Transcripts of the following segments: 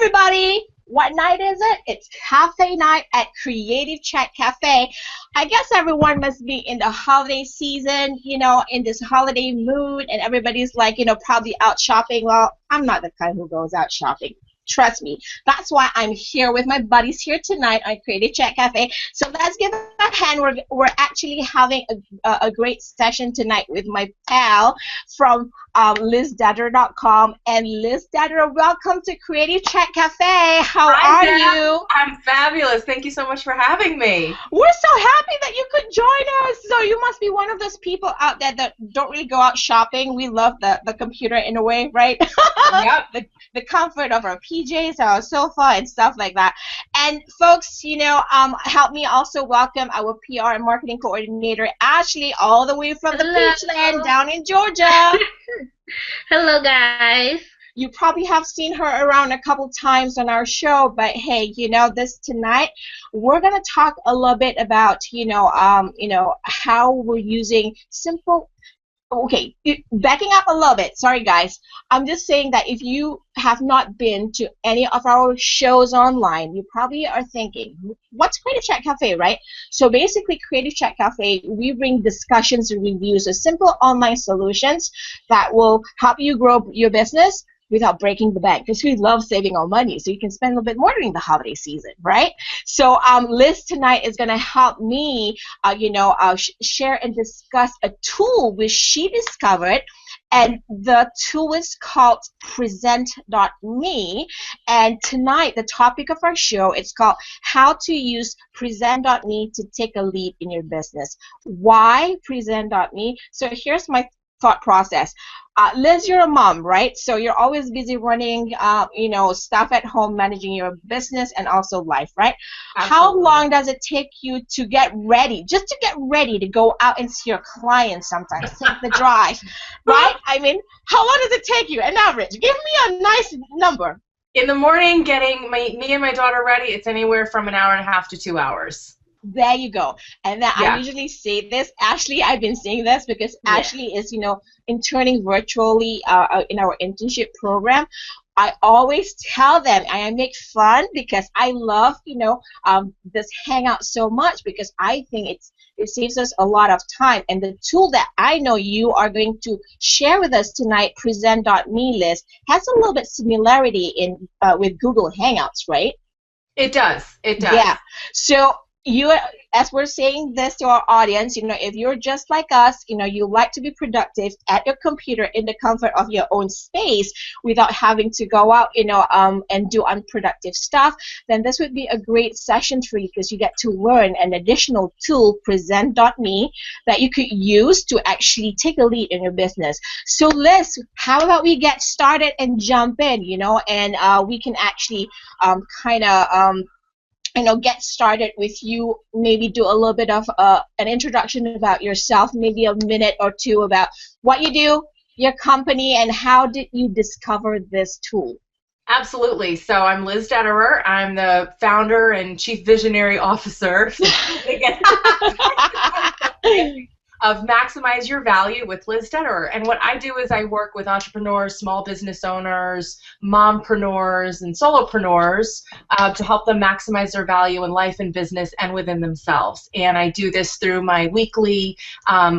everybody! What night is it? It's cafe night at Creative Chat Cafe. I guess everyone must be in the holiday season, in this holiday mood, and everybody's like, probably out shopping. Well, I'm not the kind who goes out shopping. Trust me. That's why I'm here with my buddies here tonight on Creative Chat Cafe. So let's give a hand. We're actually having a great session tonight with my pal from LizDadder.com. And Liz Dadder, welcome to Creative Chat Cafe. How are you? I'm fabulous. Thank you so much for having me. We're so happy that you could join us. So you must be one of those people out there that don't really go out shopping. We love the computer in a way, right? Yep. The comfort of our PJs, our sofa, and stuff like that. And folks, help me also welcome our PR and marketing coordinator, Ashley, all the way from the Peachland down in Georgia. Hello, guys. You probably have seen her around a couple times on our show, but hey, this tonight we're gonna talk a little bit about how we're using simple. Okay, backing up a little bit. Sorry, guys. I'm just saying that if you have not been to any of our shows online, you probably are thinking, what's Creative Chat Cafe, right? So basically, Creative Chat Cafe, we bring discussions and reviews of simple online solutions that will help you grow your business without breaking the bank, because we love saving our money, so you can spend a little bit more during the holiday season, right? So Liz tonight is going to help me, share and discuss a tool which she discovered, and the tool is called Present.me. And tonight, the topic of our show is called How to Use Present.me to Take a Lead in Your Business. Why Present.me? So here's my thought process. Liz, you're a mom, right? So you're always busy running, stuff at home, managing your business and also life, right? Absolutely. How long does it take you to get ready, just to get ready to go out and see your clients sometimes, take the drive, right? I mean, how long does it take you, an average? Give me a nice number. In the morning, getting me and my daughter ready, it's anywhere from an hour and a half to 2 hours. There you go. And then Yeah. I usually say this, Ashley, I've been saying this because Ashley is, interning virtually in our internship program. I always tell them, I make fun because I love, this hangout so much, because I think it saves us a lot of time. And the tool that I know you are going to share with us tonight, Present.me, Liz, has a little bit similarity in with Google Hangouts, right? It does. It does. Yeah. So as we're saying this to our audience, if you're just like us, you like to be productive at your computer in the comfort of your own space without having to go out, and do unproductive stuff, then this would be a great session for you, because you get to learn an additional tool, Present.me, that you could use to actually take a lead in your business. So Liz, how about we get started and jump in, and we can actually get started with you, maybe do a little bit of an introduction about yourself, maybe a minute or two about what you do, your company, and how did you discover this tool? Absolutely. So I'm Liz Detterer. I'm the founder and chief visionary officer of Maximize Your Value with Liz Detterer. And what I do is I work with entrepreneurs, small business owners, mompreneurs, and solopreneurs to help them maximize their value in life and business and within themselves. And I do this through my weekly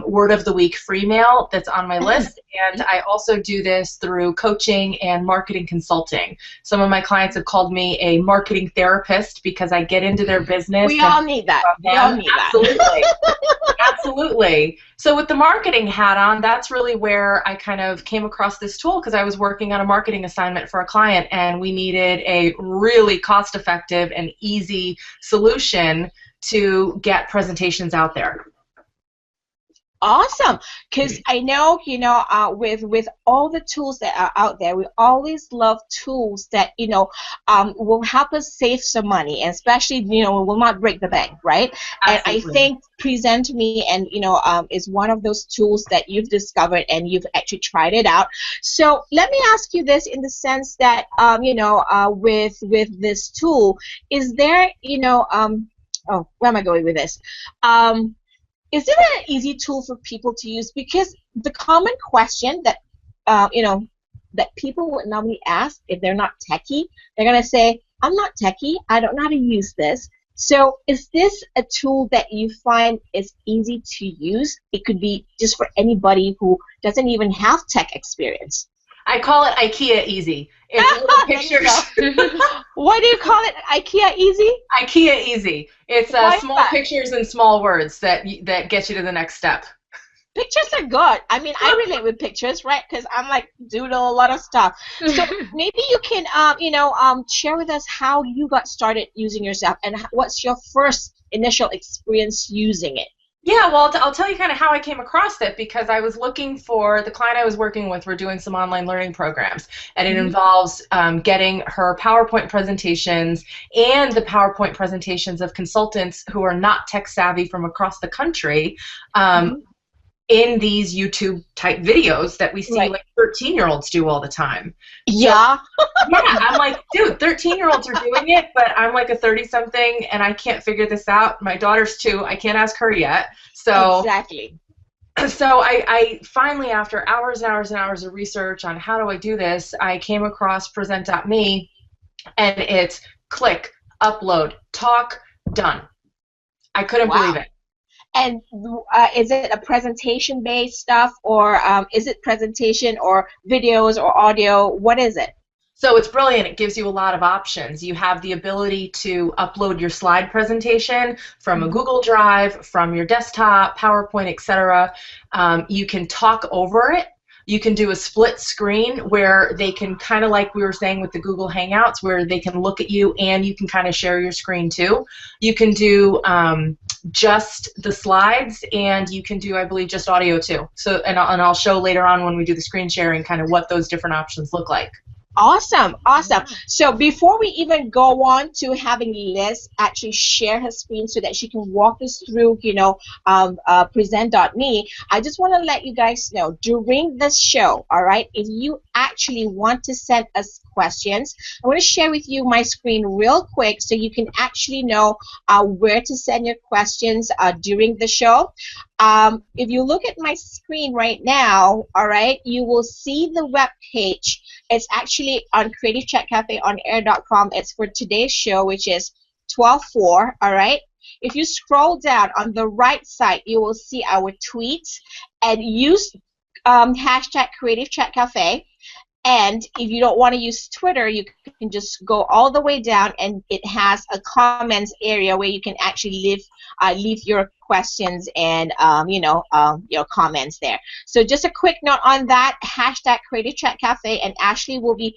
Word of the Week free mail that's on my list. And I also do this through coaching and marketing consulting. Some of my clients have called me a marketing therapist because I get into their business. We all need that. We all need Absolutely. that. Absolutely. So with the marketing hat on, that's really where I kind of came across this tool, because I was working on a marketing assignment for a client, and we needed a really cost-effective and easy solution to get presentations out there. Awesome, because I know, with all the tools that are out there, we always love tools that, will help us save some money, and especially, will not break the bank, right? Absolutely. And I think Present.me and is one of those tools that you've discovered and you've actually tried it out. So let me ask you this, in the sense that with this tool, is there where am I going with this? Is it an easy tool for people to use? Because the common question that that people would normally ask if they're not techie. They're going to say, I'm not techie, I don't know how to use this. So is this a tool that you find is easy to use? It could be just for anybody who doesn't even have tech experience. I call it IKEA Easy. It's little pictures. What do you call it? IKEA Easy? IKEA Easy. It's small that? pictures and small words that get you to the next step. Pictures are good. I mean, I relate with pictures, right? Because I'm like doodle a lot of stuff. So maybe you can, share with us how you got started using yourself and what's your first initial experience using it. Yeah, well, I'll tell you kind of how I came across it, because I was looking for the client I was working with. We're doing some online learning programs, and it involves getting her PowerPoint presentations and the PowerPoint presentations of consultants who are not tech savvy from across the country in these YouTube type videos that we see like 13-year-olds do all the time. Yeah. So, yeah, I'm like, dude, 13-year-olds are doing it, but I'm like a 30-something and I can't figure this out. My daughter's 2. I can't ask her yet. So exactly. So I finally, after hours and hours and hours of research on how do I do this, I came across present.me, and it's click, upload, talk, done. I couldn't believe it. And is it a presentation-based stuff, or is it presentation or videos or audio? What is it? So it's brilliant. It gives you a lot of options. You have the ability to upload your slide presentation from a Google Drive, from your desktop, PowerPoint, etc. You can talk over it. You can do a split screen where they can, kind of like we were saying with the Google Hangouts, where they can look at you and you can kind of share your screen too. You can do just the slides, and you can do, I believe, just audio too. So, and I'll show later on when we do the screen sharing kind of what those different options look like. Awesome, awesome. So before we even go on to having Liz actually share her screen so that she can walk us through, present.me, I just want to let you guys know during this show, all right, if you actually want to send us questions, I want to share with you my screen real quick so you can actually know where to send your questions during the show. If you look at my screen right now, all right, you will see the web page. It's actually on creativechatcafeonair.com. It's for today's show, which is 12/4, all right? If you scroll down on the right side, you will see our tweets, and use hashtag CreativeChatCafe. And if you don't want to use Twitter, you can just go all the way down, and it has a comments area where you can actually leave your questions and your comments there. So just a quick note on that, hashtag Creative Chat Cafe, and Ashley will be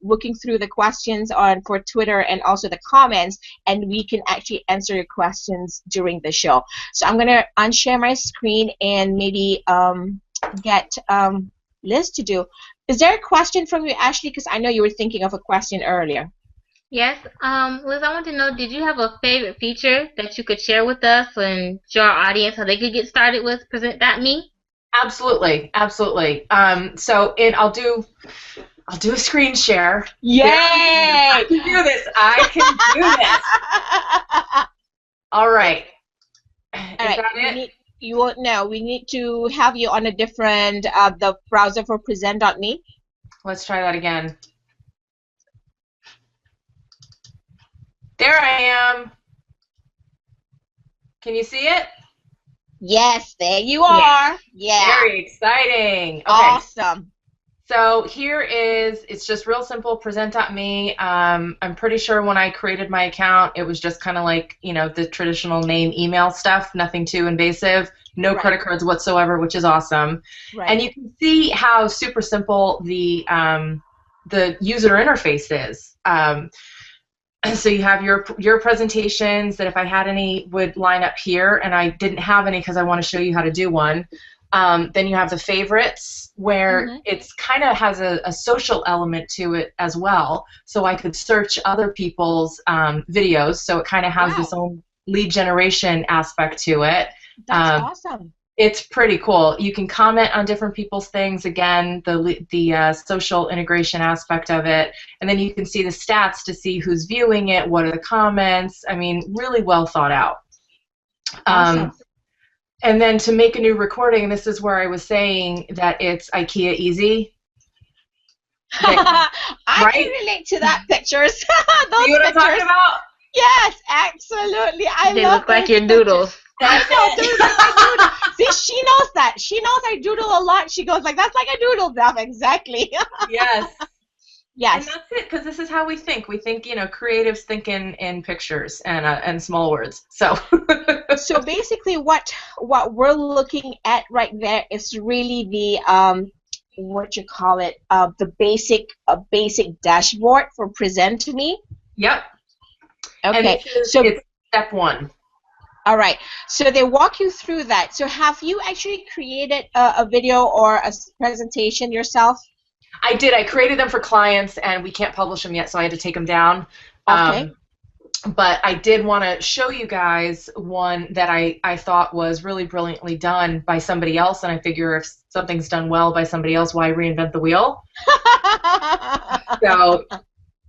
looking through the questions for Twitter and also the comments, and we can actually answer your questions during the show. So I'm gonna unshare my screen and maybe get Liz to do. Is there a question from you, Ashley? Because I know you were thinking of a question earlier. Yes, Liz, I want to know, did you have a favorite feature that you could share with us and show our audience how they could get started with present.me? Absolutely, absolutely. I'll do a screen share. Yay! I can do this. I can do this. All right. Is that it? We need to have you on a different the browser for present.me. Let's try that again. There I am. Can you see it? Yes, there you are. Yeah. Very exciting. Okay. Awesome. So here it's just real simple, present.me. I'm pretty sure when I created my account, it was just kind of like, the traditional name, email stuff, nothing too invasive, no credit cards whatsoever, which is awesome. Right. And you can see how super simple the user interface is. So you have your presentations that if I had any would line up here, and I didn't have any because I want to show you how to do one. Then you have the favorites, where it's kind of has a social element to it as well. So I could search other people's videos, so it kind of has this own lead generation aspect to it. That's awesome. It's pretty cool. You can comment on different people's things, again, the social integration aspect of it, and then you can see the stats to see who's viewing it, what are the comments. I mean, really well thought out. Awesome. And then to make a new recording, this is where I was saying that it's IKEA easy. I can right? relate to that pictures. Those See what I'm talking pictures. about? Yes, absolutely. I They love look like those your pictures. doodles. I That's know, those it. are my doodle. See, she knows that. She knows I doodle a lot. She goes like, "That's like a doodle, Beth." Exactly. Yes. And Yes. that's it, because this is how we think. We think, creatives think in pictures and small words. So, So basically, what we're looking at right there is really the what you call it, the basic dashboard for Present to Me. yep. And Okay. So it's step one. all right. So they walk you through that. So have you actually created a video or a presentation yourself? I did. I created them for clients, and we can't publish them yet, so I had to take them down. Okay. But I did want to show you guys one that I thought was really brilliantly done by somebody else, and I figure if something's done well by somebody else, why reinvent the wheel? So,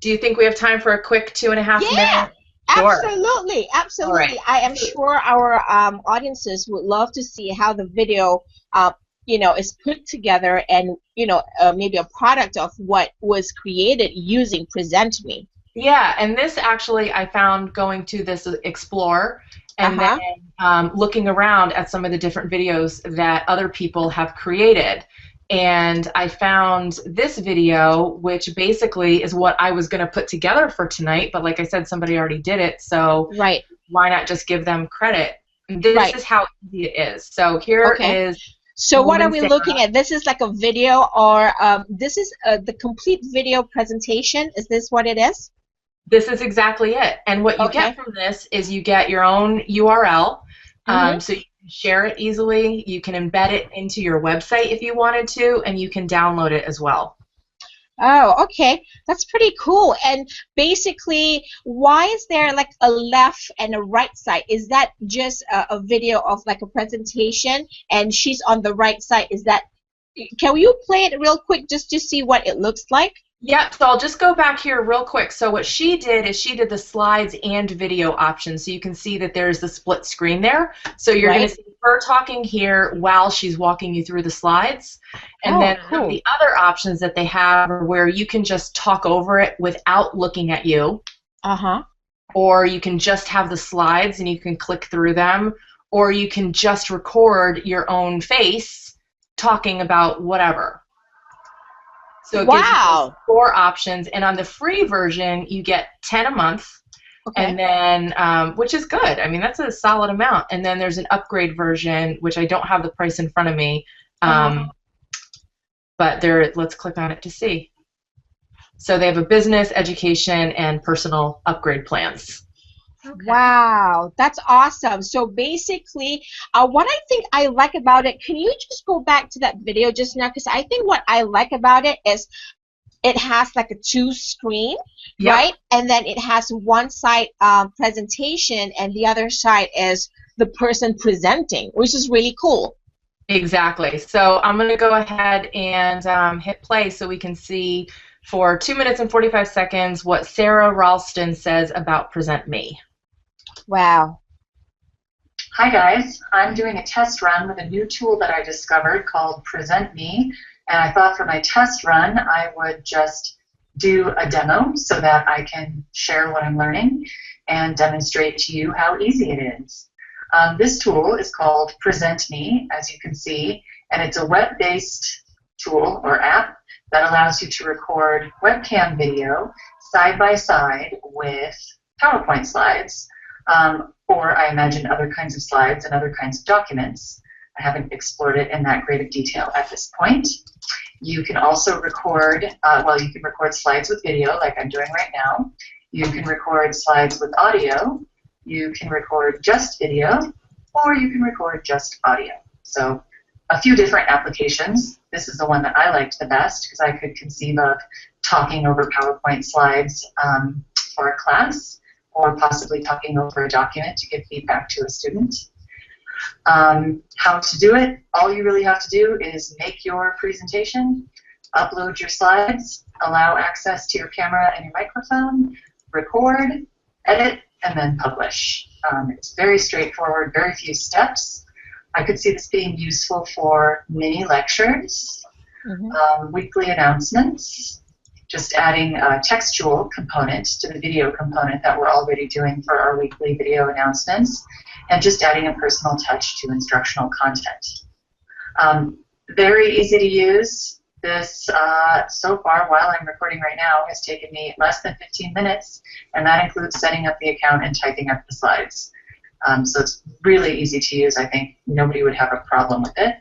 do you think we have time for a quick 2.5 Yeah, minute? Sure. absolutely, All right. absolutely. I am sure our audiences would love to see how the video, is put together, and maybe a product of what was created using Present Me. Yeah, and this actually I found going to this Explore and Uh-huh. then looking around at some of the different videos that other people have created. And I found this video, which basically is what I was going to put together for tonight. But like I said, somebody already did it, so Right. why not just give them credit? This Right. is how easy it is. So here Okay. is So what are Woman we Sarah. looking at? This is like a video, or this is the complete video presentation. Is this what it is? This is exactly it. And what you Okay. get from this is you get your own URL. Mhm. So you can share it easily. You can embed it into your website if you wanted to, and you can download it as well. Oh, okay. That's pretty cool. And basically, why is there like a left and a right side? Is that just a video of like a presentation and she's on the right side? Is that, can you play it real quick just to see what it looks like? Yep, so I'll just go back here real quick. So what she did is she did the slides and video option. So you can see that there's the split screen there. So you're going Right. to see her talking here while she's walking you through the slides. And Oh, then cool. the other options that they have are where you can just talk over it without looking at you. Uh-huh. Or you can just have the slides and you can click through them. Or you can just record your own face talking about whatever. So it gives you those 4 options, and on the free version, you get 10 a month, Okay. and then which is good. I mean, that's a solid amount. And then there's an upgrade version, which I don't have the price in front of me, but there. Let's click on it to see. So they have a business, education, and personal upgrade plans. Okay. Wow, that's awesome. So basically, what I think I like about it, can you just go back to that video just now? Because I think what I like about it is it has like a 2 screen, Yep. right? And then it has one side presentation and the other side is the person presenting, which is really cool. Exactly. So I'm going to go ahead and hit play so we can see for 2 minutes and 45 seconds what Sarah Ralston says about Present Me. Wow. Hi guys, I'm doing a test run with a new tool that I discovered called Present Me, and I thought for my test run I would just do a demo so that I can share what I'm learning and demonstrate to you how easy it is. This tool is called Present Me, as you can see, and it's a web-based tool or app that allows you to record webcam video side by side with PowerPoint slides. Or I imagine other kinds of slides and other kinds of documents. I haven't explored it in that great of detail at this point. You can also record, you can record slides with video like I'm doing right now. You can record slides with audio. You can record just video, or you can record just audio. So a few different applications. This is the one that I liked the best because I could conceive of talking over PowerPoint slides for a class, or possibly talking over a document to give feedback to a student. How to do it, all you really have to do is make your presentation, upload your slides, allow access to your camera and your microphone, record, edit, and then publish. It's very straightforward, very few steps. I could see this being useful for mini lectures, weekly announcements, just adding a textual component to the video component that we're already doing for our weekly video announcements, and just adding a personal touch to instructional content. Very easy to use. This, so far, while I'm recording right now, has taken me less than 15 minutes, and that includes setting up the account and typing up the slides. So it's really easy to use. I think nobody would have a problem with it.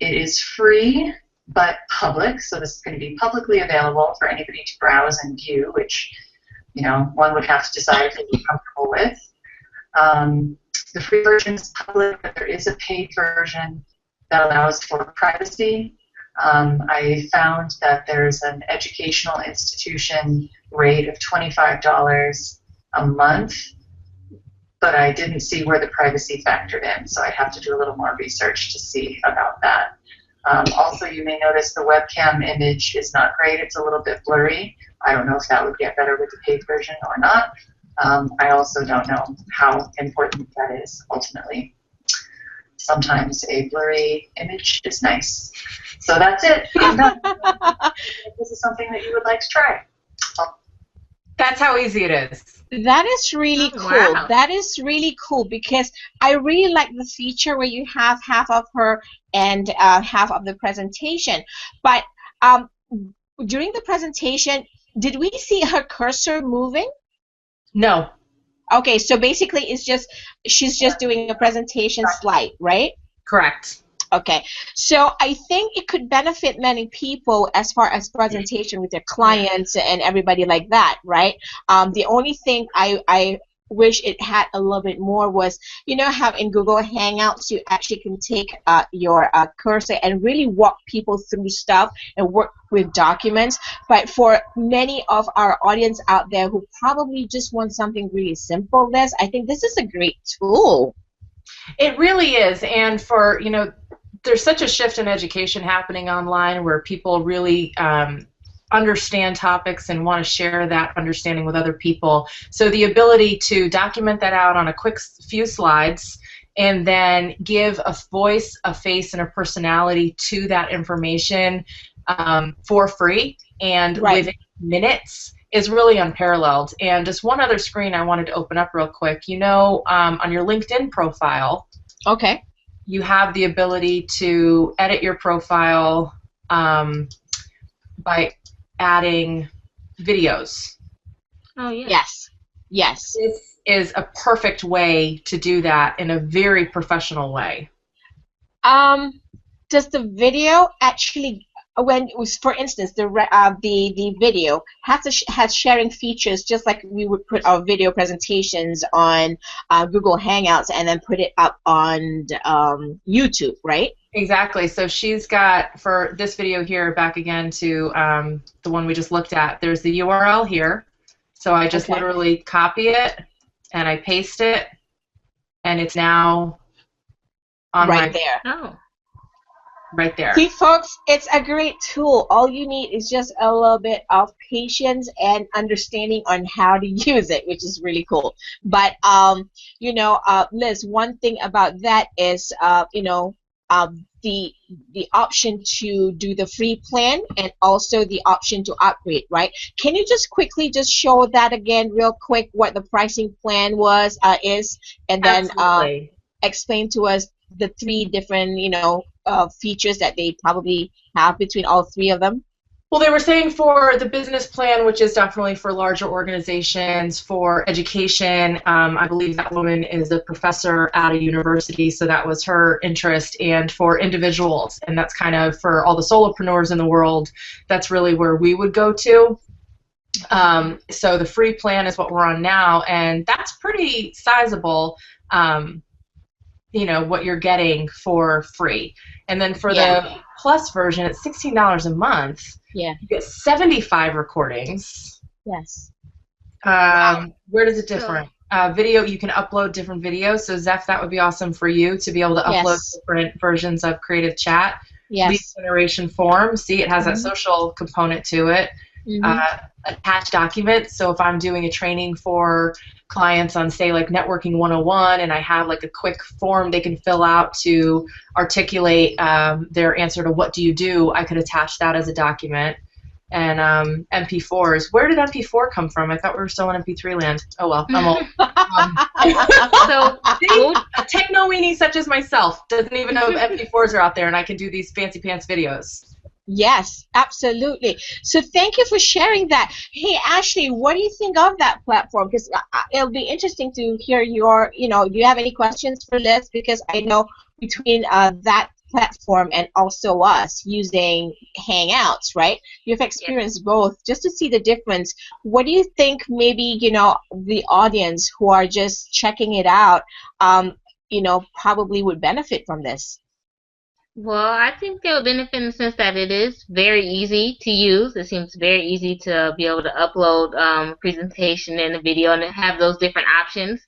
It is free, but public, so this is going to be publicly available for anybody to browse and view, which, you know, one would have to decide if they'd be comfortable with. The free version is public, but there is a paid version that allows for privacy. I found that there's an educational institution rate of $25 a month, but I didn't see where the privacy factored in, so I'd have to do a little more research to see about that. Also, you may notice the webcam image is not great. It's a little bit blurry. I don't know if that would get better with the paid version or not. I also don't know how important that is ultimately. Sometimes a blurry image is nice. So that's it. I'm done. If this is something that you would like to try. That's how easy it is. That is really cool. Wow. That is really cool because I really like the feature where you have half of her and half of the presentation. But during the presentation, did we see her cursor moving? No. Okay, so basically it's just she's just doing a presentation slide, right? Correct. Okay, so I think it could benefit many people as far as presentation with their clients and everybody like that, right? The only thing I wish it had a little bit more was, you know how in Google Hangouts you actually can take your cursor and really walk people through stuff and work with documents. But for many of our audience out there who probably just want something really simple, I think this is a great tool. It really is, and for, you know, there's such a shift in education happening online where people really understand topics and want to share that understanding with other people. So the ability to document that out on a quick few slides and then give a voice, a face, and a personality to that information for free and within minutes is really unparalleled. And just one other screen I wanted to open up real quick. You know, on your LinkedIn profile, okay, you have the ability to edit your profile by adding videos. Oh, yeah. Yes. Yes. This is a perfect way to do that in a very professional way. Does the video actually, when, for instance, the video has sharing features just like we would put our video presentations on Google Hangouts and then put it up on YouTube, right? Exactly. So she's got, for this video here, back again to the one we just looked at, there's the URL here. So I just literally copy it and I paste it, and it's now on right there. Oh. Right there. See, folks, it's a great tool. All you need is just a little bit of patience and understanding on how to use it, which is really cool. But, you know, Liz, one thing about that is, you know, the option to do the free plan and also the option to upgrade, right? Can you just quickly just show that again real quick, what the pricing plan is, and then explain to us the three different, you know, features that they probably have between all three of them? Well, they were saying for the business plan, which is definitely for larger organizations, for education, I believe that woman is a professor at a university, so that was her interest, and for individuals, and that's kind of for all the solopreneurs in the world, that's really where we would go to. So the free plan is what we're on now, and that's pretty sizable. You know, what you're getting for free. And then for the plus version, it's $16 a month. Yeah. You get 75 recordings. Yes. Where does it differ? Video, you can upload different videos. So Zeph, that would be awesome for you to be able to upload different versions of Creative Chat. Yes. Lead generation form. See, it has that social component to it. Attached documents. So if I'm doing a training for clients on, say, like Networking 101, and I have like a quick form they can fill out to articulate their answer to what do you do, I could attach that as a document. and MP4s. Where did MP4 come from? I thought we were still in MP3 land. Oh well, I'm old. So a techno weenie such as myself doesn't even know if MP4s are out there and I can do these fancy pants videos. Yes, absolutely. So thank you for sharing that. Hey, Ashley, what do you think of that platform? Because it'll be interesting to hear your, do you have any questions for Liz? Because I know between that platform and also us using Hangouts, right? You've experienced both. Just to see the difference, what do you think maybe, the audience who are just checking it out, probably would benefit from this? Well, I think they would benefit in the sense that it is very easy to use. It seems very easy to be able to upload a presentation and a video and have those different options.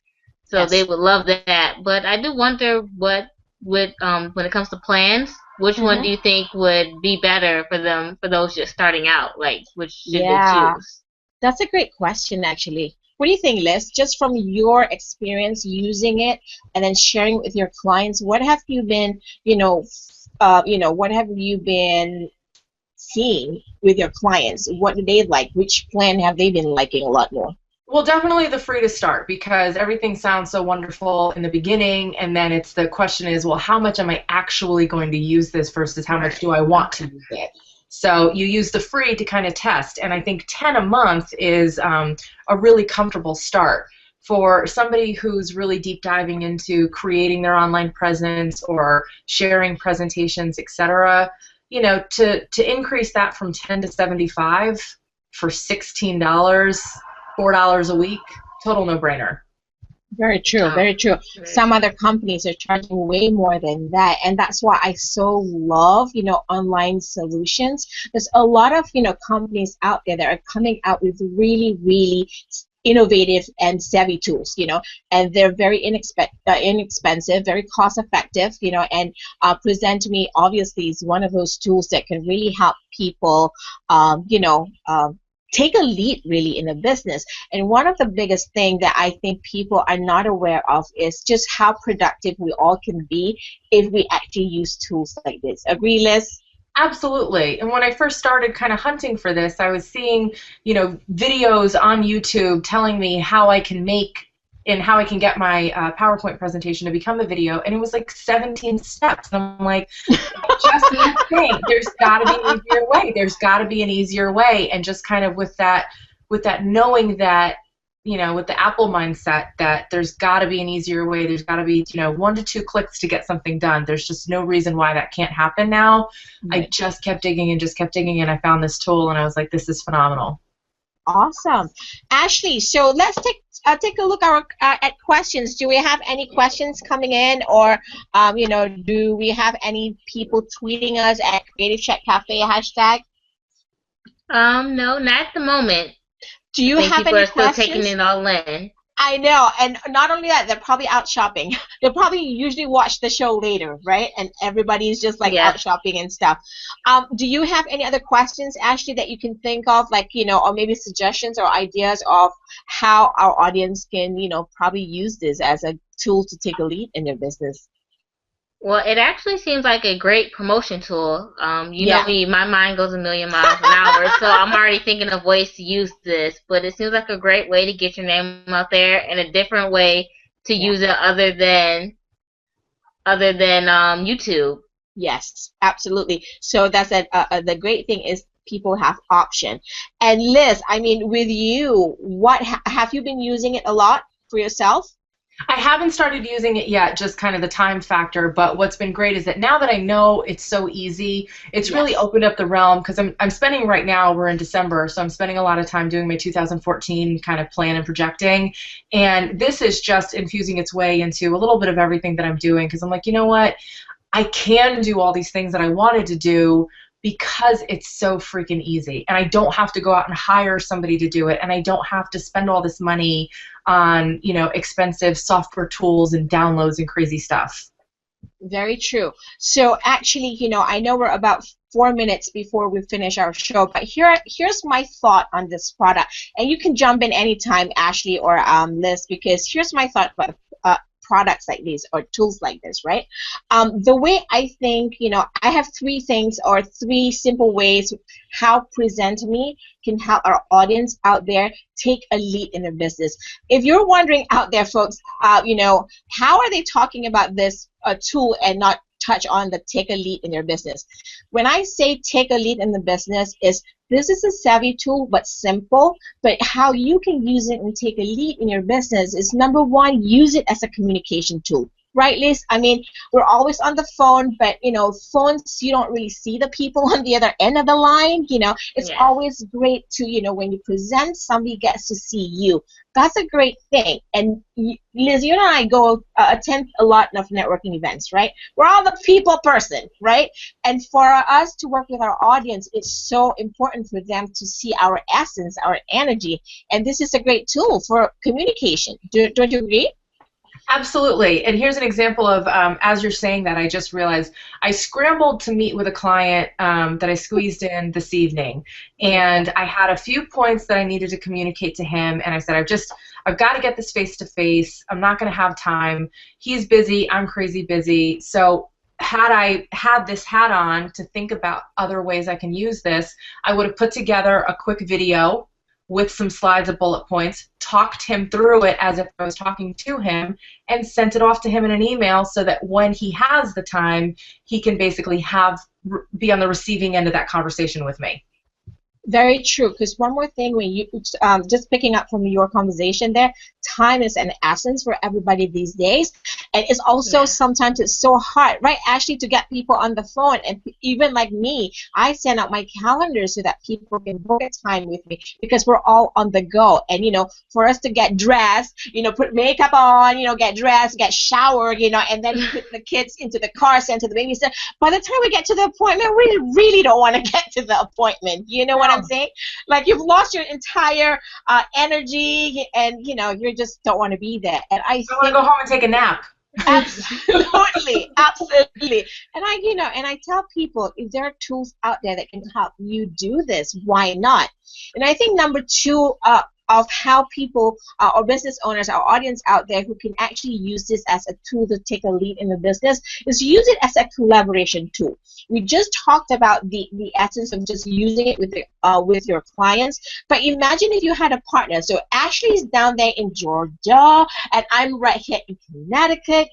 So they would love that. But I do wonder what would, when it comes to plans, which one do you think would be better for them, for those just starting out? Like, which should they choose? That's a great question, actually. What do you think, Liz? Just from your experience using it and then sharing with your clients, what have you been, what have you been seeing with your clients? What do they like? Which plan have they been liking a lot more? Well, definitely the free to start, because everything sounds so wonderful in the beginning, and then it's the question is, well, how much am I actually going to use this versus how much do I want to use it? So you use the free to kind of test, and I think 10 a month is a really comfortable start for somebody who's really deep diving into creating their online presence or sharing presentations, etc. To increase that from 10 to 75 for $16, $4 a week, total no-brainer. Very true, very true. Some other companies are charging way more than that, and that's why I so love, online solutions. There's a lot of, companies out there that are coming out with really, really innovative and savvy tools, and they're very inexpensive, very cost-effective, and Present Me obviously is one of those tools that can really help people, take a lead really in a business. And one of the biggest things that I think people are not aware of is just how productive we all can be if we actually use tools like this. Agree, Liz? Absolutely. And when I first started kind of hunting for this, I was seeing, videos on YouTube telling me how I can make and how I can get my PowerPoint presentation to become a video, and it was like 17 steps. And I'm like, just one thing. There's got to be an easier way. There's got to be an easier way. And just kind of with that knowing that, with the Apple mindset that there's got to be an easier way. There's got to be, 1 to 2 clicks to get something done. There's just no reason why that can't happen now. Right. I just kept digging and I found this tool, and I was like, this is phenomenal. Awesome. Ashley, so let's take a look at questions. Do we have any questions coming in, or do we have any people tweeting us at Creative Chat Cafe #? No, not at the moment. Do you have people any are still questions? taking it all in. I know, and not only that, they're probably out shopping. They'll probably usually watch the show later, right? And everybody's just like out shopping and stuff. Do you have any other questions, Ashley, that you can think of, like, or maybe suggestions or ideas of how our audience can, probably use this as a tool to take a lead in their business? Well, it actually seems like a great promotion tool. You know me, my mind goes a million miles an hour, so I'm already thinking of ways to use this. But it seems like a great way to get your name out there, and a different way to use it other than YouTube. Yes, absolutely. So that's the great thing is people have option. And Liz, I mean, with you, what have you been using it a lot for yourself? I haven't started using it yet, just kind of the time factor, but what's been great is that now that I know it's so easy, it's really opened up the realm, because I'm spending right now, we're in December, so I'm spending a lot of time doing my 2014 kind of plan and projecting, and this is just infusing its way into a little bit of everything that I'm doing, because I'm like, you know what, I can do all these things that I wanted to do because it's so freaking easy, and I don't have to go out and hire somebody to do it, and I don't have to spend all this money on, expensive software tools and downloads and crazy stuff. Very true. So actually, I know we're about 4 minutes before we finish our show, but here's my thought on this product, and you can jump in anytime, Ashley or Liz, because here's my thought products like this or tools like this, right? The way I think, I have three things or three simple ways how Present Me can help our audience out there take a lead in their business. If you're wondering out there, folks, how are they talking about this tool and not touch on the take a lead in your business? When I say take a lead in the business, this is a savvy tool but simple, but how you can use it and take a lead in your business is, number one, use it as a communication tool. Right, Liz? I mean, we're always on the phone, but, phones, you don't really see the people on the other end of the line. It's always great to, when you present, somebody gets to see you. That's a great thing. And Liz, you and I go attend a lot of networking events, right? We're all the people person, right? And for us to work with our audience, it's so important for them to see our essence, our energy. And this is a great tool for communication. Don't you agree? Absolutely. And here's an example of, as you're saying that, I just realized I scrambled to meet with a client that I squeezed in this evening. And I had a few points that I needed to communicate to him. And I said, I've got to get this face-to-face. I'm not going to have time. He's busy. I'm crazy busy. So had I had this hat on to think about other ways I can use this, I would have put together a quick video with some slides of bullet points, talked him through it as if I was talking to him, and sent it off to him in an email so that when he has the time, he can basically be on the receiving end of that conversation with me. Very true, because one more thing, when you just picking up from your conversation there, time is an essence for everybody these days, and it's also sometimes it's so hard, right, Ashley, to get people on the phone. And even like me, I send out my calendar so that people can book a time with me, because we're all on the go. And for us to get dressed, put makeup on, get dressed, get showered, and then put the kids into the car, send to the babysitter. By the time we get to the appointment, we really don't want to get to the appointment. You know what I'm saying? Like, you've lost your entire energy, and you just don't want to be there. And I want to go home and take a nap. Absolutely, absolutely. And I tell people, if there are tools out there that can help you do this, why not? And I think number two, of how people or business owners, our audience out there, who can actually use this as a tool to take a lead in the business, is use it as a collaboration tool. We just talked about the essence of just using it with your clients, but imagine if you had a partner. So Ashley's down there in Georgia, and I'm right here in Connecticut.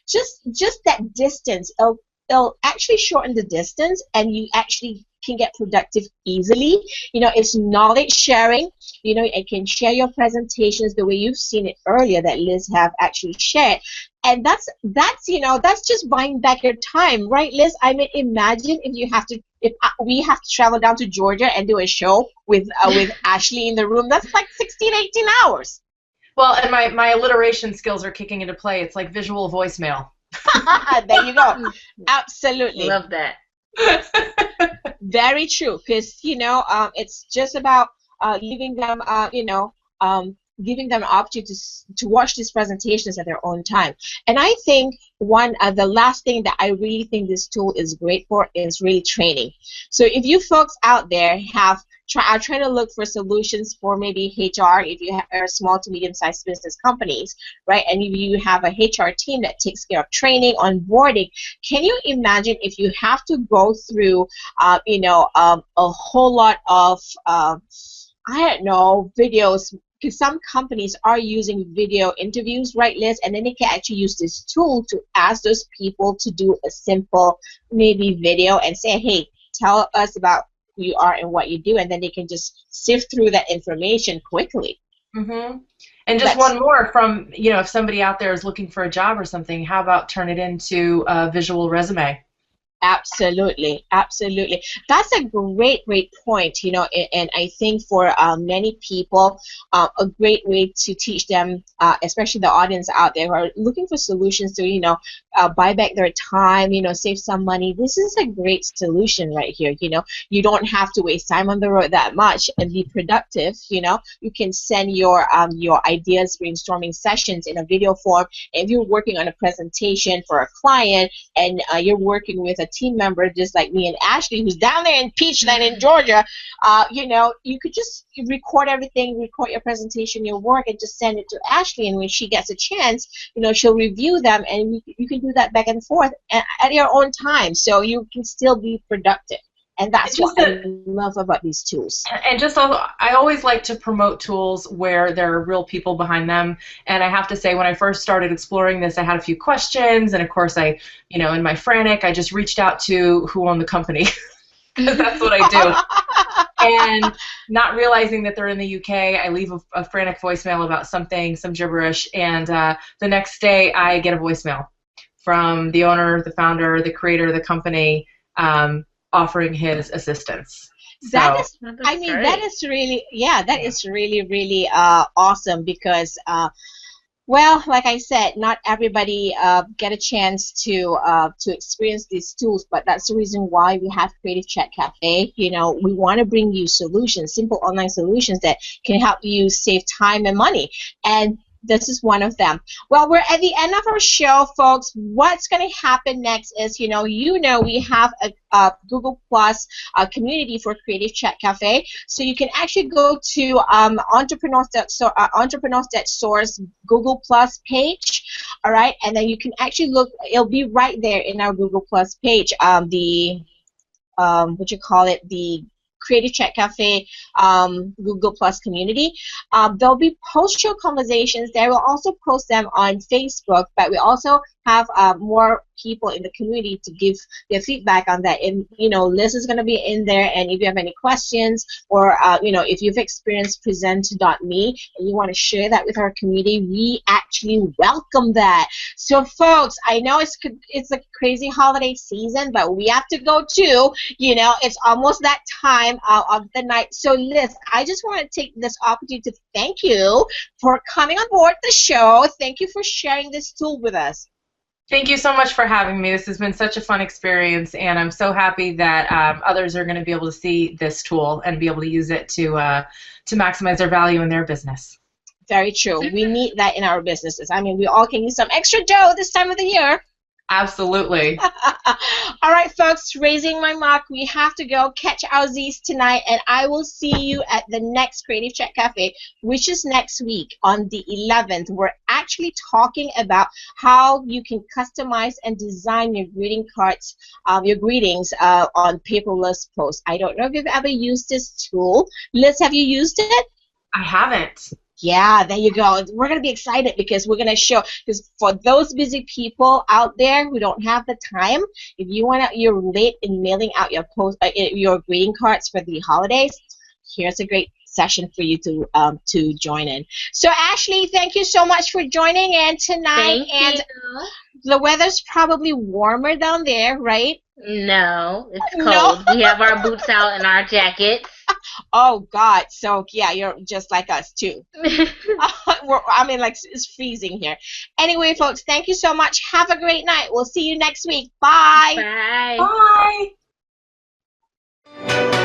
Just that distance, it'll actually shorten the distance, and you actually can get productive easily. It's knowledge sharing. It can share your presentations the way you've seen it earlier that Liz have actually shared. And that's just buying back your time, right, Liz? I mean, imagine if we have to travel down to Georgia and do a show with Ashley in the room. That's like 16, 18 hours. Well, and my alliteration skills are kicking into play. It's like visual voicemail. There you go. Absolutely. Love that. Very true, because it's just about giving them giving them an opportunity to watch these presentations at their own time. And I think the last thing that I really think this tool is great for is really training. So if you folks out there are trying to look for solutions for maybe HR, if you are small to medium-sized business companies, right, and if you have a HR team that takes care of training, onboarding, can you imagine if you have to go through, a whole lot of, videos, because some companies are using video interviews, right, Liz? And then they can actually use this tool to ask those people to do a simple, maybe video, and say, hey, tell us about who you are and what you do, and then they can just sift through that information quickly. Mm-hmm. And just one more from, if somebody out there is looking for a job or something, how about turn it into a visual resume? Absolutely, absolutely. That's a great point, and I think for many people, a great way to teach them, especially the audience out there who are looking for solutions to, buy back their time, save some money. This is a great solution right here. You don't have to waste time on the road that much and be productive. You can send your ideas, brainstorming sessions in a video form. If you're working on a presentation for a client and you're working with a team member, just like me and Ashley, who's down there in Peachland in Georgia, you could just record everything, record your presentation, your work, and just send it to Ashley. And when she gets a chance, she'll review them, and you can do that back and forth at your own time, so you can still be productive. And that's what I love about these tools. And just I always like to promote tools where there are real people behind them. And I have to say, when I first started exploring this, I had a few questions. And of course, in my frantic, I just reached out to who owned the company. Because that's what I do. And not realizing that they're in the UK, I leave a frantic voicemail about some gibberish. And the next day, I get a voicemail from the owner, the founder, the creator of the company, offering his assistance. That is really, really awesome, because like I said, not everybody get a chance to experience these tools, but that's the reason why we have Creative Chat Cafe. We want to bring you solutions, simple online solutions that can help you save time and money, and this is one of them. Well, we're at the end of our show, folks. What's going to happen next is, we have a Google Plus community for Creative Chat Cafe. So you can actually go to entrepreneurs.soar's Google Plus page, all right? And then you can actually look. It'll be right there in our Google Plus page. The Creative Chat Cafe Google Plus community. There'll be post-show conversations there. We'll also post them on Facebook, but we also have more people in the community to give their feedback on that. And, Liz is going to be in there, and if you have any questions, or, if you've experienced present.me and you want to share that with our community, we actually welcome that. So, folks, I know it's a crazy holiday season, but we have to go too. It's almost that time of the night. So, Liz, I just want to take this opportunity to thank you for coming on board the show. Thank you for sharing this tool with us. Thank you so much for having me. This has been such a fun experience, and I'm so happy that others are going to be able to see this tool and be able to use it to maximize their value in their business. Very true. We need that in our businesses. I mean, we all can use some extra dough this time of the year. Absolutely. All right, folks, raising my mark. We have to go catch our Z's tonight, and I will see you at the next Creative Chat Cafe, which is next week on the 11th. We're actually talking about how you can customize and design your greeting cards, your greetings on paperless posts. I don't know if you've ever used this tool. Liz, have you used it? I haven't. Yeah, there you go. We're going to be excited because we're going to show, because for those busy people out there who don't have the time, if you're late in mailing out your greeting cards for the holidays, here's a great session for you to join in. So, Ashley, thank you so much for joining in tonight. Thank you. The weather's probably warmer down there, right? No, it's cold. No. We have our boots out and our jackets. Oh, God. So, yeah, you're just like us, too. It's freezing here. Anyway, folks, thank you so much. Have a great night. We'll see you next week. Bye. Bye. Bye.